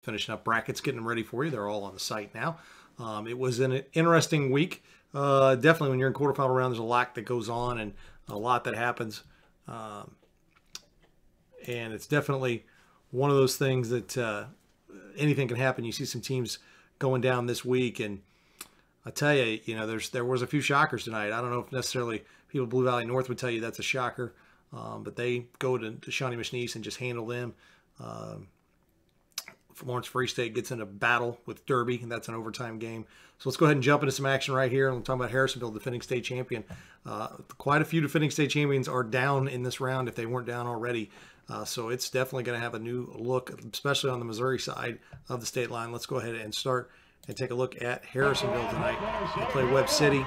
finishing up brackets, getting them ready for you. They're all on the site now. It was an interesting week. Definitely when you're in quarterfinal round, there's a lot that goes on and a lot that happens. And it's definitely one of those things that anything can happen. You see some teams going down this week, and I tell you, there was a few shockers tonight. I don't know if necessarily people at Blue Valley North would tell you that's a shocker, but they go to Shawnee Mission East and just handle them. Lawrence Free State gets in a battle with Derby, and that's an overtime game. So let's go ahead and jump into some action right here. I'm talking about Harrisonville, defending state champion. Quite a few defending state champions are down in this round if they weren't down already. So it's definitely going to have a new look, especially on the Missouri side of the state line. Let's go ahead and start and take a look at Harrisonville tonight. They play Webb City.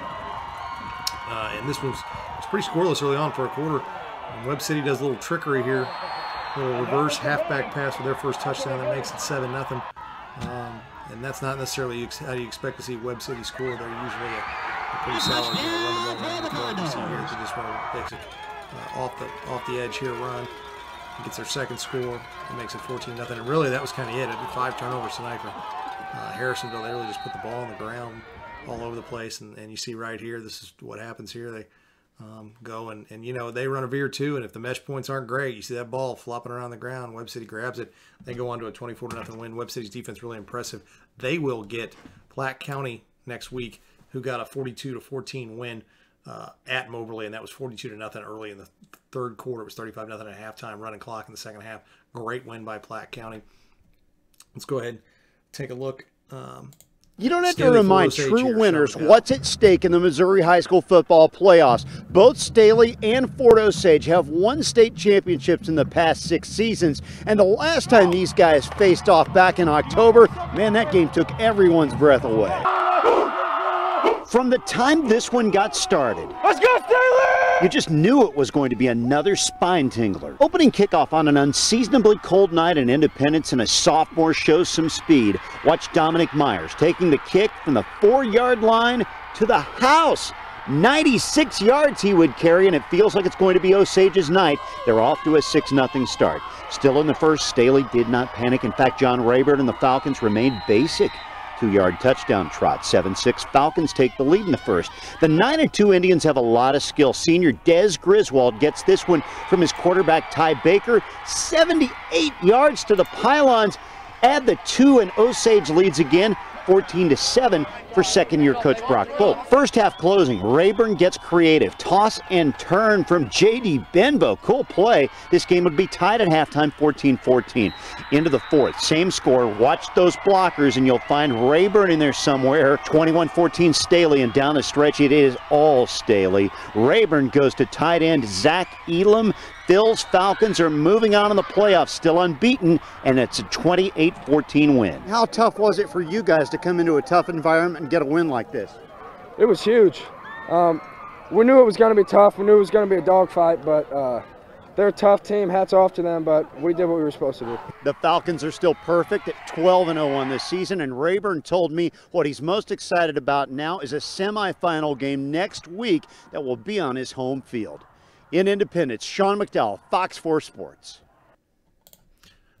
And this was pretty scoreless early on for a quarter. And Webb City does a little trickery here. A little reverse halfback pass for their first touchdown that makes it 7-0. And that's not necessarily how you expect to see Webb City score. They're usually a pretty solid run the ball around the field. You see here, they just run a basic off the edge here run. Gets their second score. It makes it 14-0. And really, that was kind of it. It did 5 turnovers tonight for Harrisonville. They really just put the ball on the ground all over the place. And you see right here, this is what happens here. They go and they run a veer too, and if the mesh points aren't great, you see that ball flopping around the ground. Webb City grabs it. They go on to a 24-0 win. Webb City's defense really impressive. They will get Platte County next week, who got a 42-14 win at Moberly, and that was 42-0 early in the third quarter. It was 35-0 at halftime, running clock in the second half. Great win by Platte County. Let's go ahead and take a look. You don't have Staley to remind true winners what's at stake in the Missouri High School football playoffs. Both Staley and Fort Osage have won state championships in the past 6 seasons, and the last time these guys faced off back in October, man, that game took everyone's breath away. From the time this one got started, let's go Staley! You just knew it was going to be another spine tingler. Opening kickoff on an unseasonably cold night in Independence, and a sophomore shows some speed. Watch Dominic Myers taking the kick from the 4-yard line to the house. 96 yards he would carry, and it feels like it's going to be Osage's night. They're off to a 6-0 start. Still in the first, Staley did not panic. In fact, John Rayburn and the Falcons remained basic. 2-yard touchdown trot. 7-6 Falcons take the lead in the first. The 9-2 Indians have a lot of skill. Senior Des Griswold gets this one from his quarterback Ty Baker. 78 yards to the pylons. Add the 2 and Osage leads again. 14-7 for second-year coach Brock Bolt. First half closing, Rayburn gets creative. Toss and turn from J.D. Benbow. Cool play. This game would be tied at halftime, 14-14. Into the fourth, same score. Watch those blockers, and you'll find Rayburn in there somewhere. 21-14 Staley, and down the stretch, it is all Staley. Rayburn goes to tight end Zach Elam. Phil's Falcons are moving on in the playoffs, still unbeaten, and it's a 28-14 win. How tough was it for you guys to come into a tough environment and get a win like this? It was huge. We knew it was going to be tough. We knew it was going to be a dogfight, but they're a tough team. Hats off to them, but we did what we were supposed to do. The Falcons are still perfect at 12-0 this season, and Rayburn told me what he's most excited about now is a semifinal game next week that will be on his home field. In Independence, Sean McDowell, Fox 4 Sports.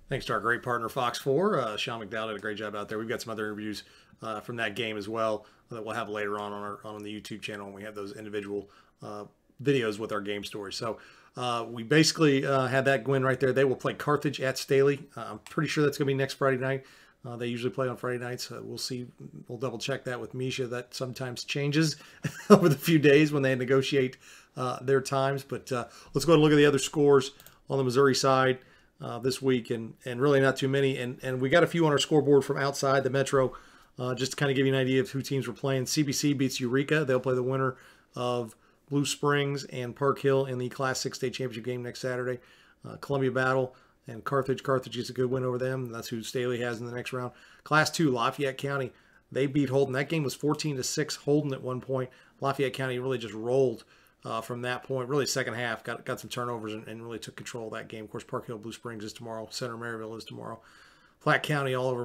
Thanks to our great partner, Fox 4. Sean McDowell did a great job out there. We've got some other interviews from that game as well that we'll have later on the YouTube channel when we have those individual videos with our game stories. So we basically had that win right there. They will play Carthage at Staley. I'm pretty sure that's going to be next Friday night. They usually play on Friday nights. We'll see. We'll double check that with Misha. That sometimes changes over the few days when they negotiate their times. But let's go and look at the other scores on the Missouri side this week, and really not too many. And we got a few on our scoreboard from outside the metro, just to kind of give you an idea of who teams were playing. CBC beats Eureka. They'll play the winner of Blue Springs and Park Hill in the Class 6 state championship game next Saturday. Columbia Battle and Carthage. Carthage is a good win over them. That's who Staley has in the next round. Class 2, Lafayette County. They beat Holden. That game was 14-6 Holden at one point. Lafayette County really just rolled from that point. Really second half, got some turnovers and really took control of that game. Of course, Park Hill Blue Springs is tomorrow. Center Maryville is tomorrow. Platte County all over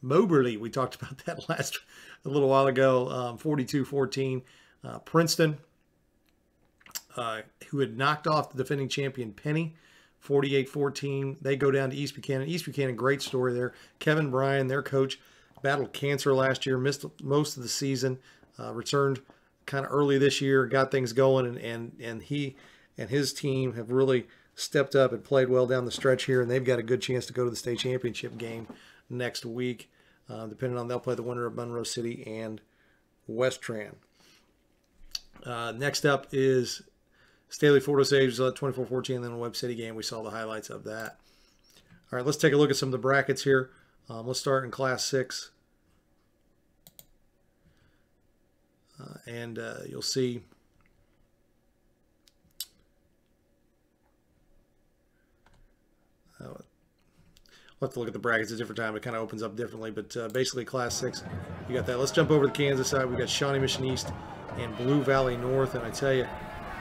Moberly. We talked about that a little while ago. 42-14. Princeton, who had knocked off the defending champion Penny, 48-14. They go down to East Buchanan. East Buchanan, great story there. Kevin Bryan, their coach, battled cancer last year, missed most of the season, returned kind of early this year, got things going, and he and his team have really stepped up and played well down the stretch here, and they've got a good chance to go to the state championship game next week, depending on they'll play the winner of Monroe City and West Tran. Next up is Staley Fort Osage 24-14, and then the Webb City game. We saw the highlights of that. All right, let's take a look at some of the brackets here. Let's start in Class 6. And you'll see we'll have to look at the brackets at a different time. It kind of opens up differently, but basically Class 6, you got that. Let's jump over to the Kansas side. We've got Shawnee Mission East and Blue Valley North, and I tell you,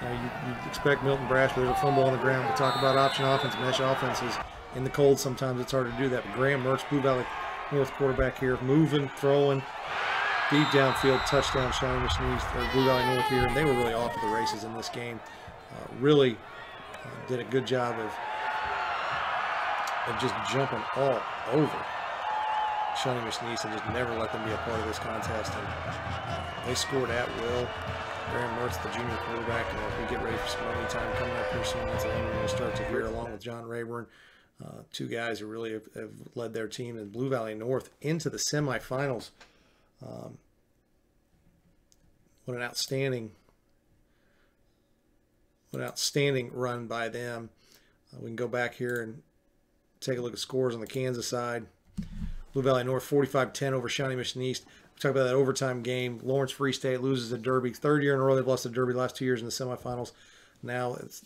you expect Milton Brash, but there's a fumble on the ground. We talk about option offense, mesh offenses. In the cold, sometimes it's hard to do that. But Graham Mertz, Blue Valley North quarterback here, moving, throwing, deep downfield, touchdown, Shawnee Mission East, or Blue Valley North here, and they were really off to the races in this game. Really did a good job of just jumping all over Shawnee Mission East and just never let them be a part of this contest. And they scored at will. Graham Mertz, the junior quarterback, and if we get ready for some money time coming up here soon, that's a name we're going to start to hear, along with John Rayburn. Two guys who really have led their team in Blue Valley North into the semifinals. What an outstanding run by them. We can go back here and take a look at scores on the Kansas side. Blue Valley North 45-10 over Shawnee Mission East. We talked about that overtime game. Lawrence Free State loses to Derby. Third year in a row they've lost to Derby. Last 2 years in the semifinals. Now it's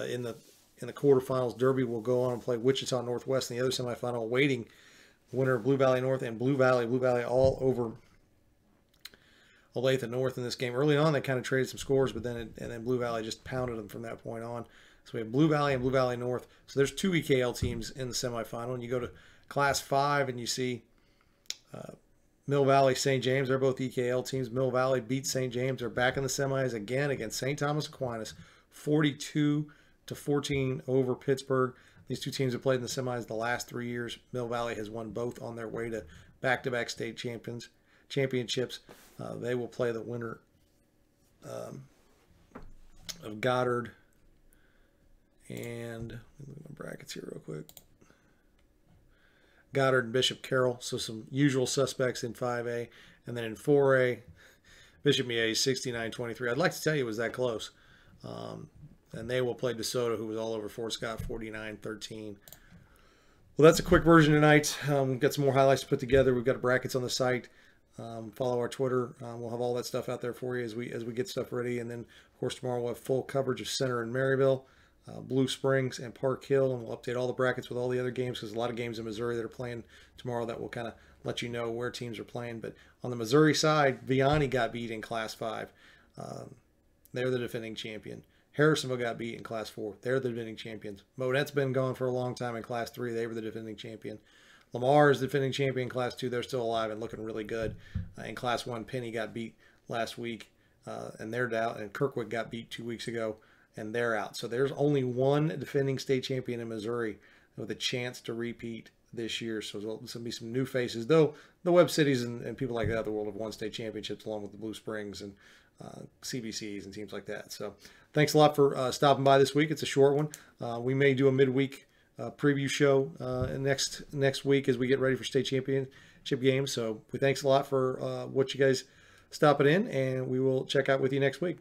in the quarterfinals. Derby will go on and play Wichita Northwest in the other semifinal, awaiting the winner of Blue Valley North and Blue Valley. Blue Valley all over Olathe North in this game. Early on, they kind of traded some scores, but then Blue Valley just pounded them from that point on. So we have Blue Valley and Blue Valley North. So there's two EKL teams in the semifinal. And you go to Class 5 and you see Mill Valley, St. James. They're both EKL teams. Mill Valley beat St. James. They're back in the semis again against St. Thomas Aquinas, 42-14 over Pittsburgh. These two teams have played in the semis the last 3 years. Mill Valley has won both on their way to back-to-back state championships. They will play the winner of Goddard and let me look at my brackets here real quick. Goddard and Bishop Carroll, so some usual suspects in 5A. And then in 4A, Bishop Mier 69-23. I'd like to tell you it was that close. And they will play DeSoto, who was all over Fort Scott, 49-13. Well, that's a quick version tonight. We've got some more highlights to put together. We've got brackets on the site. Follow our Twitter. We'll have all that stuff out there for you as we get stuff ready. And then, of course, tomorrow we'll have full coverage of Center and Maryville, Blue Springs, and Park Hill. And we'll update all the brackets with all the other games, because there's a lot of games in Missouri that are playing tomorrow that will kind of let you know where teams are playing. But on the Missouri side, Vianney got beat in Class 5. They're the defending champion. Harrisonville got beat in Class 4. They're the defending champions. Modette's been gone for a long time in Class 3. They were the defending champion. Lamar is the defending champion in Class 2. They're still alive and looking really good. In Class 1, Penny got beat last week, and they're out. And Kirkwood got beat 2 weeks ago, and they're out. So there's only one defending state champion in Missouri with a chance to repeat this year. So there's going to be some new faces, though the Webb Cities and people like that of the world have won state championships along with the Blue Springs and CBCs and teams like that. So thanks a lot for stopping by this week. It's a short one. We may do a midweek preview show next week as we get ready for state championship games. So thanks a lot for what you guys stopping in, and we will check out with you next week.